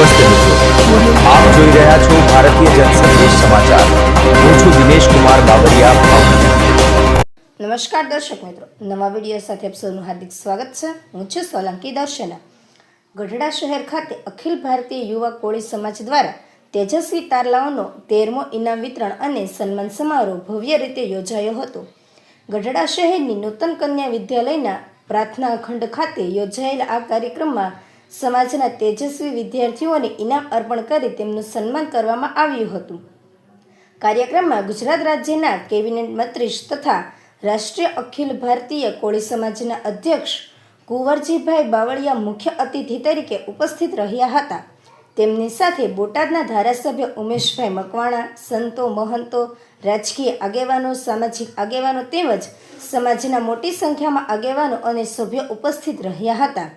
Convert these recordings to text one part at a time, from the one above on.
નમસ્તે મિત્રો, આપ જોઈ રહ્યા છો ભારતીય જનસંદેશ સમાચાર। હું છું દિનેશ કુમાર બાબરિયા, ભાવનગર। નમસ્કાર દર્શક મિત્રો, નવા વિડીયો સાથે આપ સૌનું હાર્દિક સ્વાગત છે। હું છું સોલંકી દર્શના। ગઢડા શહેર ખાતે અખિલ ભારતીય યુવા કોળી સમાજ દ્વારા તેજસ્વી તારલાઓનો 13મો ઇનામ વિતરણ અને સન્માન સમારોહ ભવ્ય રીતે યોજાયો હતો। ગઢડા શહેરની નૂતન કન્યા વિદ્યાલયના પ્રાર્થના ખંડ ખાતે યોજાયેલા આ કાર્યક્રમમાં સમાજના તેજસ્વી વિદ્યાર્થીઓને ઇનામ અર્પણ કરી તેમનું સન્માન કરવામાં આવ્યું હતું। કાર્યક્રમમાં ગુજરાત રાજ્યના કેબિનેટ મંત્રી તથા રાષ્ટ્રીય અખિલ ભારતીય કોળી સમાજના અધ્યક્ષ કુંવરજીભાઈ બાવળિયા મુખ્ય અતિથિ તરીકે ઉપસ્થિત રહ્યા હતા। તેમની સાથે બોટાદના ધારાસભ્ય ઉમેશભાઈ મકવાણા, સંતો, મહંતો, રાજકીય આગેવાનો, સામાજિક આગેવાનો તેમજ સમાજના મોટી સંખ્યામાં આગેવાનો અને સભ્યો ઉપસ્થિત રહ્યા હતા।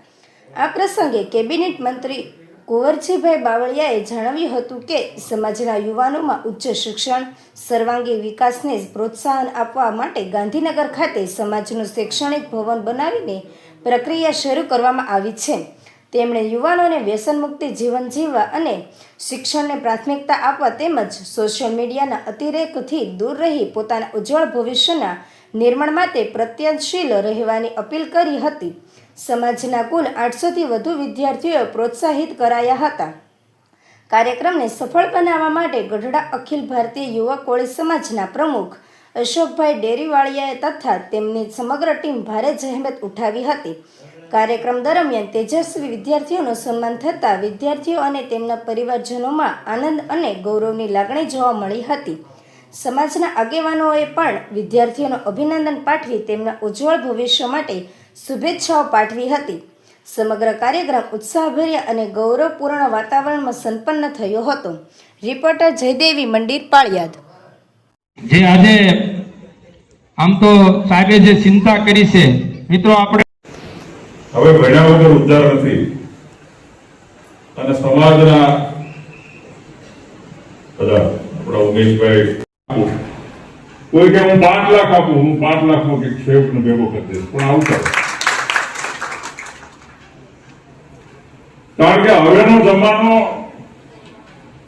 આ પ્રસંગે કેબિનેટ મંત્રી કુંવરજીભાઈ બાવળિયાએ જણાવ્યું હતું કે સમાજના યુવાનોમાં ઉચ્ચ શિક્ષણ, સર્વાંગી વિકાસને પ્રોત્સાહન આપવા માટે ગાંધીનગર ખાતે સમાજનું શૈક્ષણિક ભવન બનાવીને પ્રક્રિયા શરૂ કરવામાં આવી છે। તેમણે યુવાનોને વ્યસનમુક્તિ જીવન જીવવા અને શિક્ષણને પ્રાથમિકતા આપવા તેમજ સોશિયલ મીડિયાના અતિરેકથી દૂર રહી પોતાના ઉજ્જવળ ભવિષ્યના નિર્માણ માટે પ્રયત્નશીલ રહેવાની અપીલ કરી હતી। સમાજના કુલ 800થી વધુ વિદ્યાર્થીઓ પ્રોત્સાહિત કરાયા હતા। કાર્યક્રમને સફળ બનાવવા માટે ગઢડા અખિલ ભારતીય યુવા કોળી સમાજના પ્રમુખ અશોકભાઈ ડેરીવાળિયાએ તથા તેમની સમગ્ર ટીમ ભારે જહેમત ઉઠાવી હતી। કાર્યક્રમ દરમિયાન તેજસ્વી વિદ્યાર્થીઓનું સન્માન થતાં વિદ્યાર્થીઓ અને તેમના પરિવારજનોમાં આનંદ અને ગૌરવની લાગણી જોવા મળી હતી। સમાજના આગેવાનોએ પણ વિદ્યાર્થીઓનું અભિનંદન પાઠવી તેમના ઉજ્જવળ ભવિષ્ય માટે શુભેચ્છાઓ પાઠવી હતી। સમગ્ર કાર્યક્રમ ઉત્સાહભર્યા અને ગૌરવપૂર્ણ વાતાવરણમાં સંપન્ન થયો હતો। રિપોર્ટર જયદેવી મંદિર, પાળિયાદ। જે આજે આમ તો સાહેબે જે ચિંતા કરી છે મિત્રો, આપણે હવે ભણ્યા વગર ઉદ્ધાર નથી અને સમાજના બધા આપણા ઉમેશભાઈ કોઈ કે હું 5 લાખ આપું, હું 5 લાખનો કે સેવકને ભેગો કરી દઈશ, પણ આવું કરે કારણ કે હવેનો જમાનો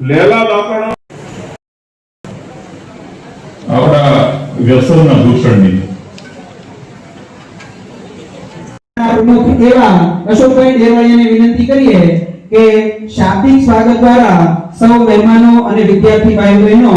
લેલા દાતણ આપણા વ્યસનના દૂષણની પ્રમુખ એવા અશોકભાઈ ડેરવાળિયાને વિનંતી કરીએ કે શાબ્દિક સ્વાગત દ્વારા સૌ મહેમાનો અને વિદ્યાર્થી ભાઈ બહેનો